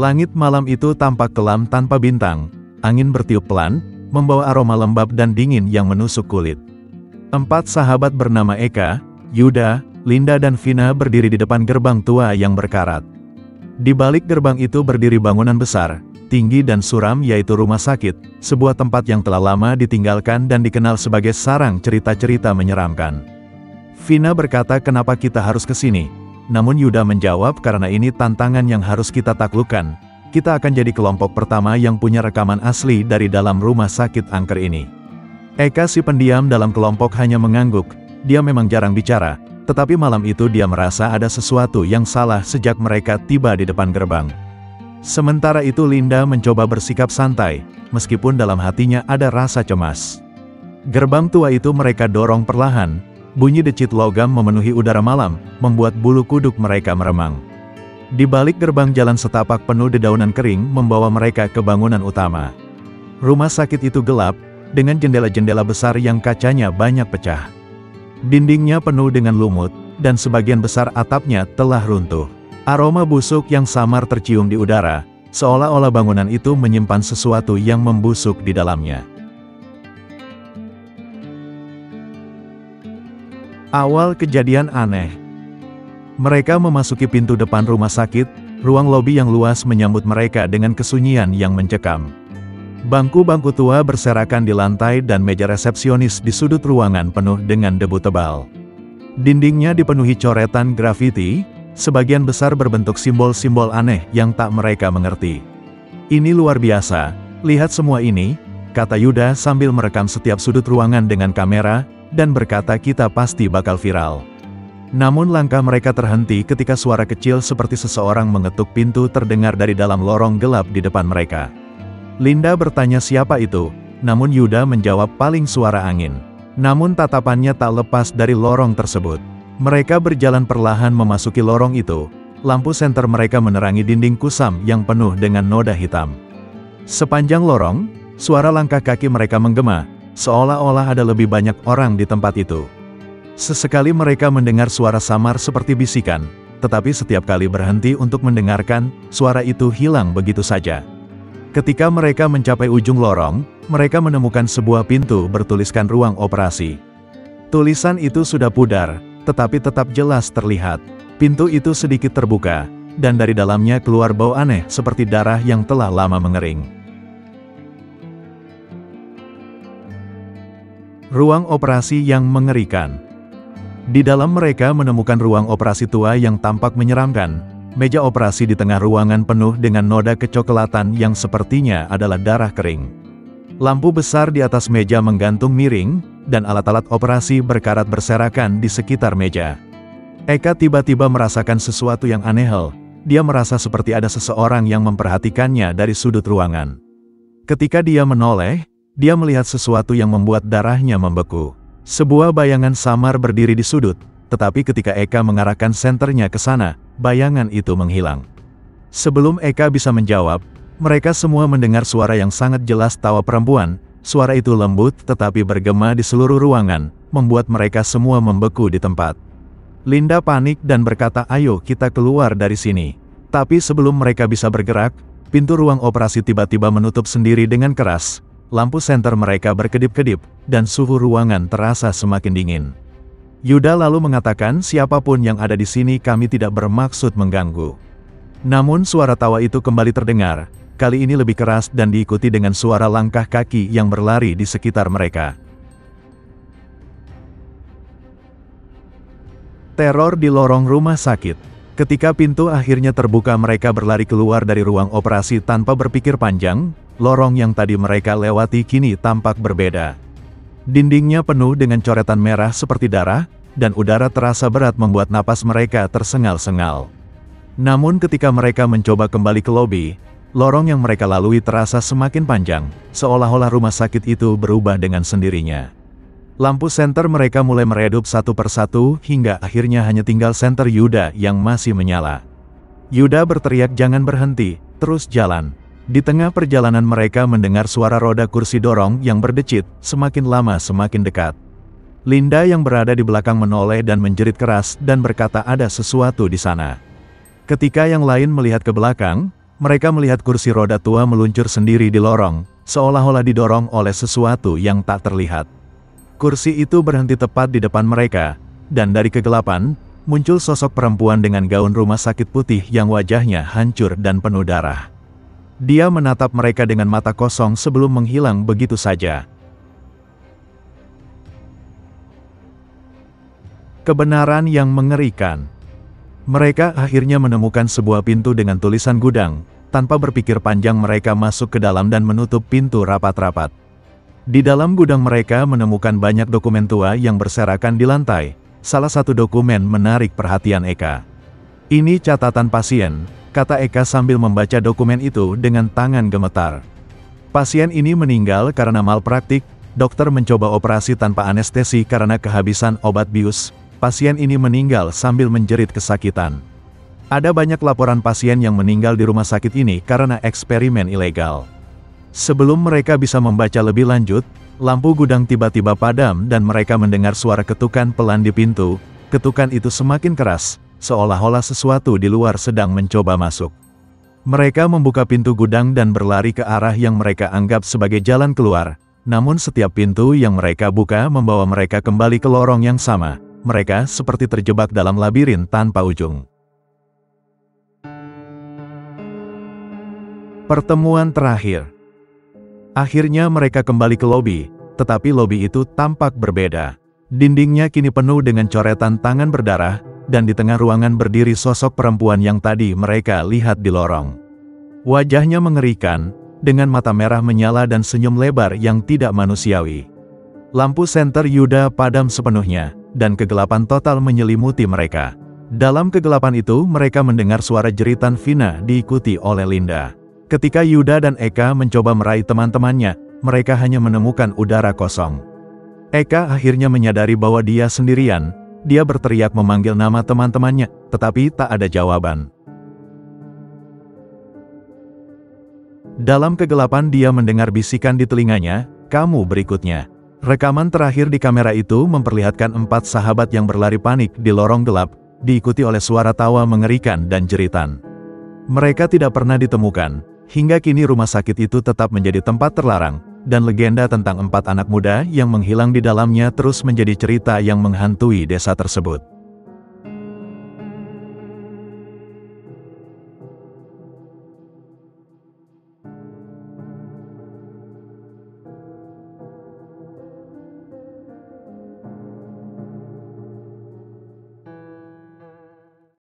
Langit malam itu tampak kelam tanpa bintang, angin bertiup pelan, membawa aroma lembab dan dingin yang menusuk kulit. 4 sahabat bernama Eka, Yuda, Linda dan Vina berdiri di depan gerbang tua yang berkarat. Di balik gerbang itu berdiri bangunan besar, tinggi dan suram yaitu rumah sakit, sebuah tempat yang telah lama ditinggalkan dan dikenal sebagai sarang cerita-cerita menyeramkan. Vina berkata kenapa kita harus ke sini, namun Yuda menjawab karena ini tantangan yang harus kita taklukkan, kita akan jadi kelompok pertama yang punya rekaman asli dari dalam rumah sakit angker ini. Eka si pendiam dalam kelompok hanya mengangguk, dia memang jarang bicara, tetapi malam itu dia merasa ada sesuatu yang salah sejak mereka tiba di depan gerbang. Sementara itu Linda mencoba bersikap santai, meskipun dalam hatinya ada rasa cemas. Gerbang tua itu mereka dorong perlahan, bunyi decit logam memenuhi udara malam, membuat bulu kuduk mereka meremang. Di balik gerbang jalan setapak penuh dedaunan kering membawa mereka ke bangunan utama. Rumah sakit itu gelap, dengan jendela-jendela besar yang kacanya banyak pecah. Dindingnya penuh dengan lumut, dan sebagian besar atapnya telah runtuh. Aroma busuk yang samar tercium di udara, seolah-olah bangunan itu menyimpan sesuatu yang membusuk di dalamnya. Awal kejadian aneh. Mereka memasuki pintu depan rumah sakit, ruang lobi yang luas menyambut mereka dengan kesunyian yang mencekam. Bangku-bangku tua berserakan di lantai dan meja resepsionis di sudut ruangan penuh dengan debu tebal. Dindingnya dipenuhi coretan grafiti, sebagian besar berbentuk simbol-simbol aneh yang tak mereka mengerti. Ini luar biasa, lihat semua ini, kata Yuda sambil merekam setiap sudut ruangan dengan kamera, dan berkata kita pasti bakal viral. Namun langkah mereka terhenti ketika suara kecil seperti seseorang mengetuk pintu terdengar dari dalam lorong gelap di depan mereka. Linda bertanya siapa itu, namun Yuda menjawab paling suara angin. Namun tatapannya tak lepas dari lorong tersebut. Mereka berjalan perlahan memasuki lorong itu, lampu senter mereka menerangi dinding kusam yang penuh dengan noda hitam. Sepanjang lorong, suara langkah kaki mereka menggema, seolah-olah ada lebih banyak orang di tempat itu. Sesekali mereka mendengar suara samar seperti bisikan, tetapi setiap kali berhenti untuk mendengarkan, suara itu hilang begitu saja. Ketika mereka mencapai ujung lorong, mereka menemukan sebuah pintu bertuliskan ruang operasi. Tulisan itu sudah pudar, tetapi tetap jelas terlihat. Pintu itu sedikit terbuka, dan dari dalamnya keluar bau aneh seperti darah yang telah lama mengering. Ruang operasi yang mengerikan. Di dalam mereka menemukan ruang operasi tua yang tampak menyeramkan. Meja operasi di tengah ruangan penuh dengan noda kecoklatan yang sepertinya adalah darah kering. Lampu besar di atas meja menggantung miring, dan alat-alat operasi berkarat berserakan di sekitar meja. Eka tiba-tiba merasakan sesuatu yang aneh. Dia merasa seperti ada seseorang yang memperhatikannya dari sudut ruangan. Ketika dia menoleh, dia melihat sesuatu yang membuat darahnya membeku. Sebuah bayangan samar berdiri di sudut, tetapi ketika Eka mengarahkan senternya ke sana, bayangan itu menghilang. Sebelum Eka bisa menjawab, mereka semua mendengar suara yang sangat jelas tawa perempuan. Suara itu lembut tetapi bergema di seluruh ruangan, membuat mereka semua membeku di tempat. Linda panik dan berkata ayo kita keluar dari sini. Tapi sebelum mereka bisa bergerak, pintu ruang operasi tiba-tiba menutup sendiri dengan keras. Lampu senter mereka berkedip-kedip, dan suhu ruangan terasa semakin dingin. Yuda lalu mengatakan siapapun yang ada di sini kami tidak bermaksud mengganggu. Namun suara tawa itu kembali terdengar. Kali ini lebih keras dan diikuti dengan suara langkah kaki yang berlari di sekitar mereka. Teror di lorong rumah sakit. Ketika pintu akhirnya terbuka mereka berlari keluar dari ruang operasi tanpa berpikir panjang. Lorong yang tadi mereka lewati kini tampak berbeda. Dindingnya penuh dengan coretan merah seperti darah, dan udara terasa berat membuat napas mereka tersengal-sengal. Namun ketika mereka mencoba kembali ke lobi, lorong yang mereka lalui terasa semakin panjang, seolah-olah rumah sakit itu berubah dengan sendirinya. Lampu senter mereka mulai meredup satu persatu hingga akhirnya hanya tinggal senter Yuda yang masih menyala. Yuda berteriak jangan berhenti, terus jalan. Di tengah perjalanan mereka mendengar suara roda kursi dorong yang berdecit, semakin lama semakin dekat. Linda yang berada di belakang menoleh dan menjerit keras dan berkata ada sesuatu di sana. Ketika yang lain melihat ke belakang, Mereka melihat kursi roda tua meluncur sendiri di lorong, seolah-olah didorong oleh sesuatu yang tak terlihat. Kursi itu berhenti tepat di depan mereka, dan dari kegelapan, muncul sosok perempuan dengan gaun rumah sakit putih yang wajahnya hancur dan penuh darah. Dia menatap mereka dengan mata kosong sebelum menghilang begitu saja. Kebenaran yang mengerikan. Mereka akhirnya menemukan sebuah pintu dengan tulisan gudang. Tanpa berpikir panjang mereka masuk ke dalam dan menutup pintu rapat-rapat. Di dalam gudang mereka menemukan banyak dokumen tua yang berserakan di lantai. Salah satu dokumen menarik perhatian Eka. "Ini catatan pasien," kata Eka sambil membaca dokumen itu dengan tangan gemetar. "Pasien ini meninggal karena malpraktik, dokter mencoba operasi tanpa anestesi karena kehabisan obat bius. Pasien ini meninggal sambil menjerit kesakitan. Ada banyak laporan pasien yang meninggal di rumah sakit ini karena eksperimen ilegal." Sebelum mereka bisa membaca lebih lanjut, lampu gudang tiba-tiba padam dan mereka mendengar suara ketukan pelan di pintu. Ketukan itu semakin keras, seolah-olah sesuatu di luar sedang mencoba masuk. Mereka membuka pintu gudang dan berlari ke arah yang mereka anggap sebagai jalan keluar. Namun setiap pintu yang mereka buka membawa mereka kembali ke lorong yang sama. Mereka seperti terjebak dalam labirin tanpa ujung. Pertemuan terakhir. Akhirnya mereka kembali ke lobi, tetapi lobi itu tampak berbeda. Dindingnya kini penuh dengan coretan tangan berdarah, dan di tengah ruangan berdiri sosok perempuan yang tadi mereka lihat di lorong. Wajahnya mengerikan, dengan mata merah menyala dan senyum lebar yang tidak manusiawi. Lampu senter Yuda padam sepenuhnya, dan kegelapan total menyelimuti mereka. Dalam kegelapan itu mereka mendengar suara jeritan Vina diikuti oleh Linda. Ketika Yuda dan Eka mencoba meraih teman-temannya, mereka hanya menemukan udara kosong. Eka akhirnya menyadari bahwa dia sendirian. Dia berteriak memanggil nama teman-temannya, tetapi tak ada jawaban. Dalam kegelapan dia mendengar bisikan di telinganya, "Kamu berikutnya." Rekaman terakhir di kamera itu memperlihatkan 4 sahabat yang berlari panik di lorong gelap, diikuti oleh suara tawa mengerikan dan jeritan. Mereka tidak pernah ditemukan. Hingga kini rumah sakit itu tetap menjadi tempat terlarang, dan legenda tentang 4 anak muda yang menghilang di dalamnya terus menjadi cerita yang menghantui desa tersebut.